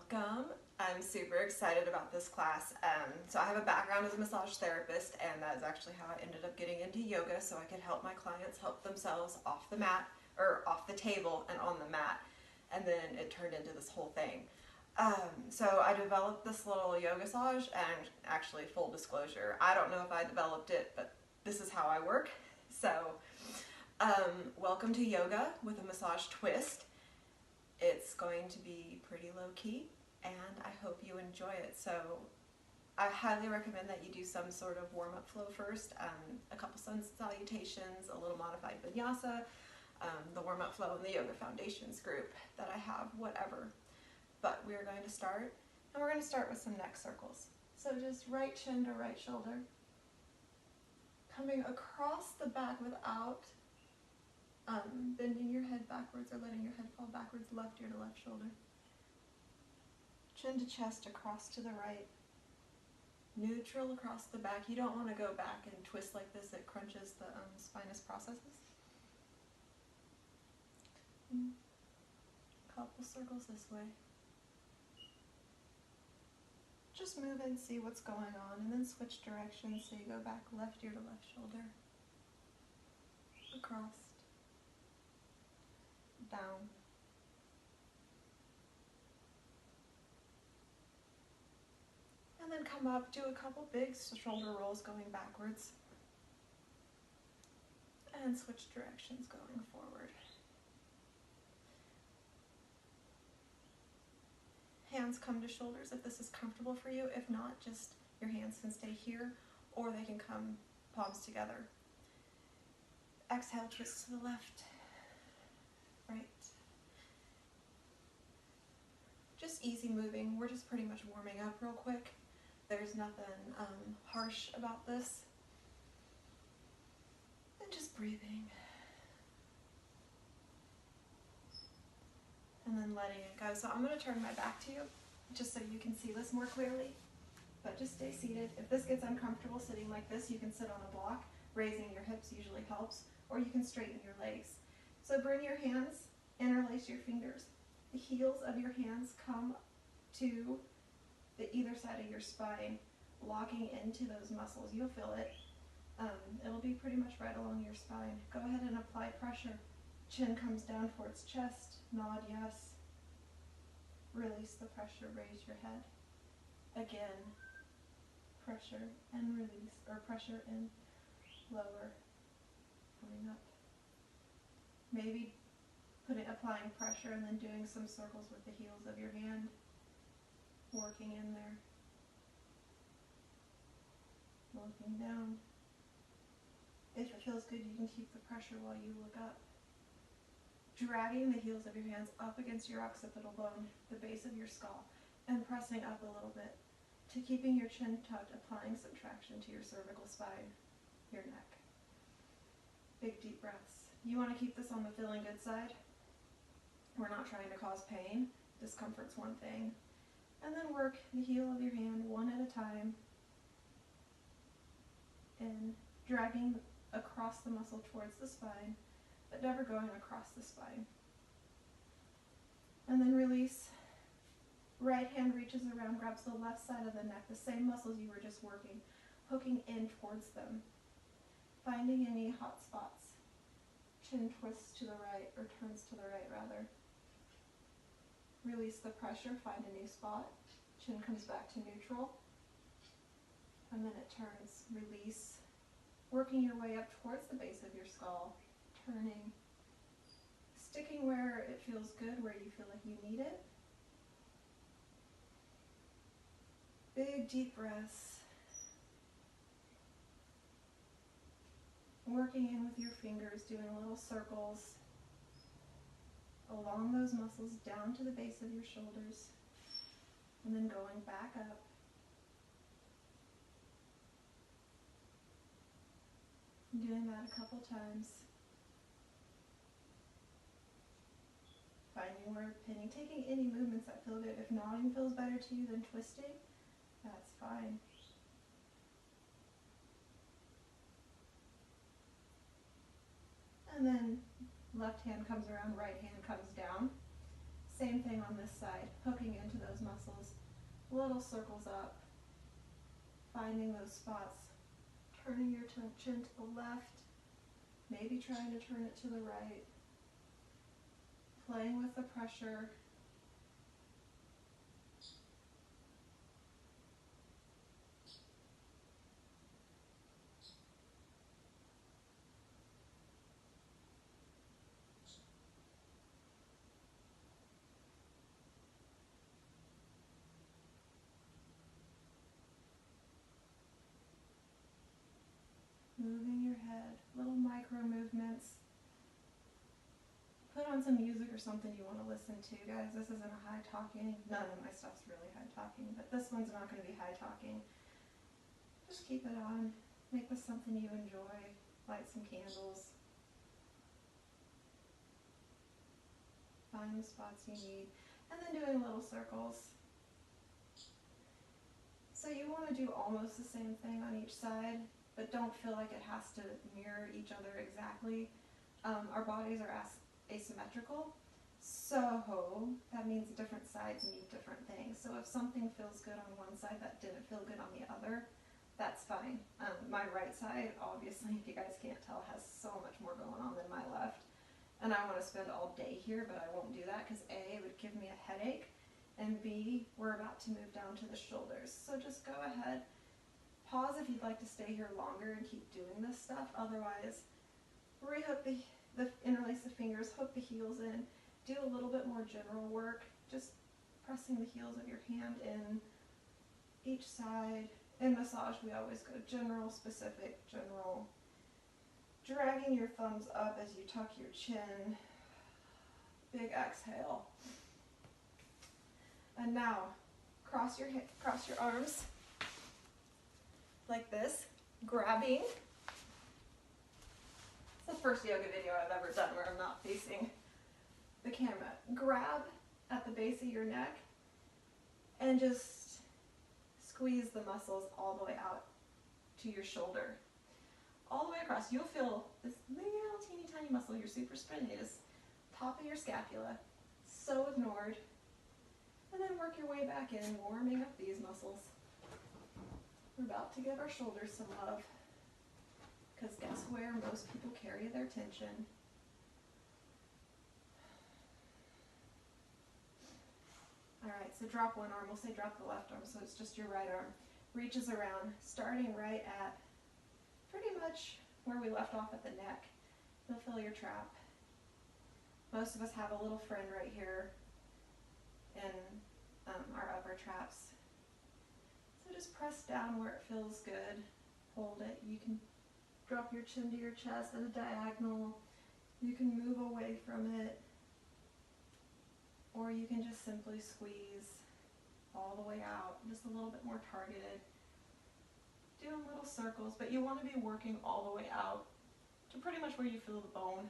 Welcome. I'm super excited about this class. So I have a background as a massage therapist, and that is actually how I ended up getting into yoga, so I could help my clients help themselves off the mat, or off the table and on the mat. And then it turned into this whole thing. So I developed this little Yogassage, and actually, full disclosure, I don't know if I developed it, but this is how I work. So welcome to yoga with a massage twist. It's going to be pretty low-key, and I hope you enjoy it. So I highly recommend that you do some sort of warm-up flow first, a couple sun salutations, a little modified vinyasa, the warm-up flow in the Yoga Foundations group that I have, whatever. But we're going to start, and we're going to start with some neck circles. So just right shin to right shoulder, coming across the back without bending your head backwards or letting your head fall backwards, left ear to left shoulder. Chin to chest, across to the right. Neutral across the back. You don't want to go back and twist like this. It crunches the spinous processes. Couple circles this way. Just move and see what's going on, and then switch directions. So you go back left ear to left shoulder. Across. Down. And then come up, do a couple big shoulder rolls going backwards. And switch directions going forward. Hands come to shoulders if this is comfortable for you. If not, just your hands can stay here, or they can come palms together. Exhale, twist to the left. Right. Just easy moving. We're just pretty much warming up real quick. There's nothing harsh about this. And just breathing. And then letting it go. So I'm going to turn my back to you just so you can see this more clearly. But just stay seated. If this gets uncomfortable sitting like this, you can sit on a block. Raising your hips usually helps. Or you can straighten your legs. So bring your hands, interlace your fingers. The heels of your hands come to the either side of your spine, locking into those muscles. You'll feel it. It'll be pretty much right along your spine. Go ahead and apply pressure. Chin comes down towards chest. Nod yes. Release the pressure. Raise your head. Again. Pressure and release, or pressure and lower. Coming up. Maybe applying pressure and then doing some circles with the heels of your hand, working in there, looking down. If it feels good, you can keep the pressure while you look up. Dragging the heels of your hands up against your occipital bone, the base of your skull, and pressing up a little bit to keeping your chin tucked, applying some traction to your cervical spine, your neck. Big deep breaths. You want to keep this on the feeling good side. We're not trying to cause pain. Discomfort's one thing. And then work the heel of your hand one at a time and dragging across the muscle towards the spine, but never going across the spine. And then release. Right hand reaches around, grabs the left side of the neck, the same muscles you were just working, hooking in towards them, finding any hot spots. Chin twists to the right, or turns to the right rather. Release the pressure, find a new spot. Chin comes back to neutral. And then it turns. Release. Working your way up towards the base of your skull. Turning. Sticking where it feels good, where you feel like you need it. Big deep breaths. Working in with your fingers, doing little circles along those muscles down to the base of your shoulders, and then going back up. Doing that a couple times. Finding where pinning, taking any movements that feel good. If nodding feels better to you than twisting, that's fine. And then left hand comes around, right hand comes down. Same thing on this side, hooking into those muscles. Little circles up, finding those spots, turning your chin to the left, maybe trying to turn it to the right, playing with the pressure. Moving your head, little micro movements. Put on some music or something you want to listen to, guys. This isn't a high talking. None of my stuff's really high talking, but this one's not going to be high talking. Just keep it on. Make this something you enjoy. Light some candles. Find the spots you need. And then doing little circles. So you want to do almost the same thing on each side, but don't feel like it has to mirror each other exactly. Our bodies are asymmetrical, so that means different sides need different things. So if something feels good on one side that didn't feel good on the other, that's fine. My right side, obviously, if you guys can't tell, has so much more going on than my left. And I want to spend all day here, but I won't do that because A, it would give me a headache, and B, we're about to move down to the shoulders. So just go ahead. Pause if you'd like to stay here longer and keep doing this stuff. Otherwise, rehook interlace the fingers, hook the heels in, do a little bit more general work, just pressing the heels of your hand in each side. In massage, we always go general, specific, general. Dragging your thumbs up as you tuck your chin. Big exhale. And now, cross your arms like this, grabbing. It's the first yoga video I've ever done where I'm not facing the camera. Grab at the base of your neck and just squeeze the muscles all the way out to your shoulder. All the way across. You'll feel this little teeny tiny muscle, your supraspinatus, top of your scapula, so ignored. And then work your way back in, warming up these muscles. We're about to give our shoulders some love, because guess where most people carry their tension? Alright, so drop one arm. We'll say drop the left arm, so it's just your right arm. Reaches around, starting right at pretty much where we left off at the neck. You'll feel your trap. Most of us have a little friend right here in our upper traps. So just press down where it feels good. Hold it. You can drop your chin to your chest at a diagonal. You can move away from it. Or you can just simply squeeze all the way out, just a little bit more targeted. Doing little circles, but you want to be working all the way out to pretty much where you feel the bone.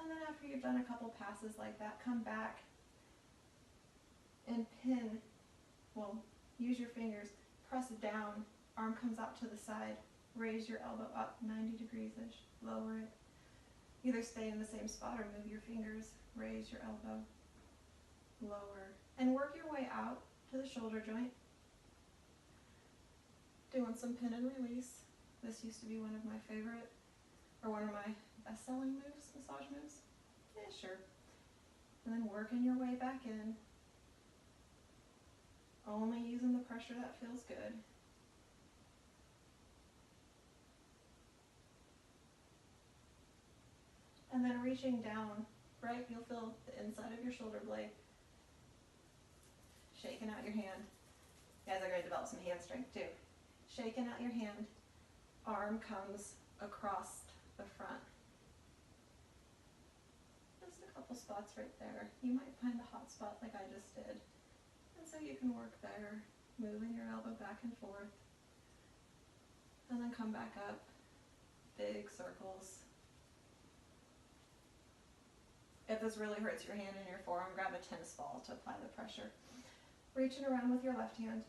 And then after you've done a couple passes like that, come back and pin, well, use your fingers, press it down, arm comes out to the side, raise your elbow up 90 degrees-ish, lower it. Either stay in the same spot or move your fingers, raise your elbow, lower, and work your way out to the shoulder joint. Doing some pin and release. This used to be one of my favorite, or one of my best-selling moves, massage moves. Yeah, sure. And then working your way back in. Only using the pressure that feels good. And then reaching down, right? You'll feel the inside of your shoulder blade. Shaking out your hand. You guys are going to develop some hand strength too. Shaking out your hand. Arm comes across the front. Just a couple spots right there. You might find a hot spot like I just did. And so you can work there, moving your elbow back and forth. And then come back up. Big circles. If this really hurts your hand and your forearm, grab a tennis ball to apply the pressure. Reaching around with your left hand.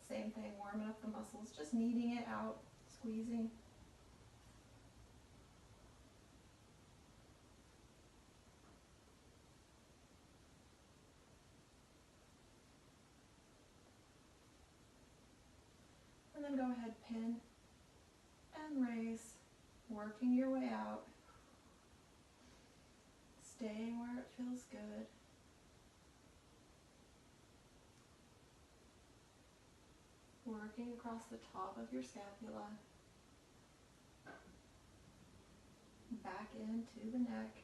Same thing, warming up the muscles, just kneading it out, squeezing. then go ahead, pin and raise, working your way out, staying where it feels good. Working across the top of your scapula, back into the neck.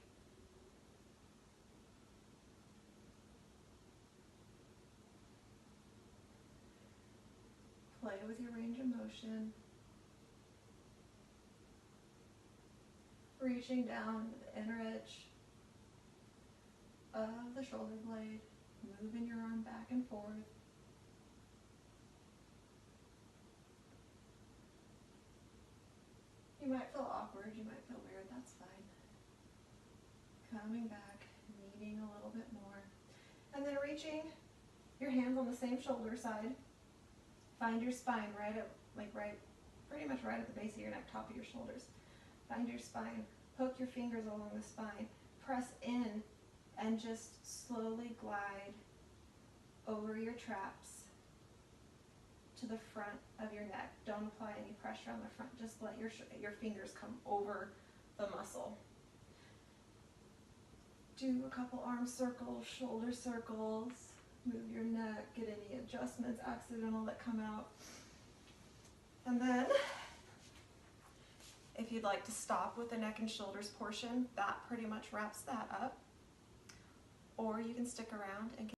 Play with your range of motion. Reaching down the inner edge of the shoulder blade, moving your arm back and forth. You might feel awkward, you might feel weird, that's fine. Coming back, kneading a little bit more. And then reaching your hands on the same shoulder side. Find your spine pretty much right at the base of your neck, top of your shoulders. Find your spine, poke your fingers along the spine, press in, and just slowly glide over your traps to the front of your neck. Don't apply any pressure on the front, just let your fingers come over the muscle. Do a couple arm circles, shoulder circles, move your neck, get any adjustments accidental that come out. And then, if you'd like to stop with the neck and shoulders portion, that pretty much wraps that up. Or you can stick around and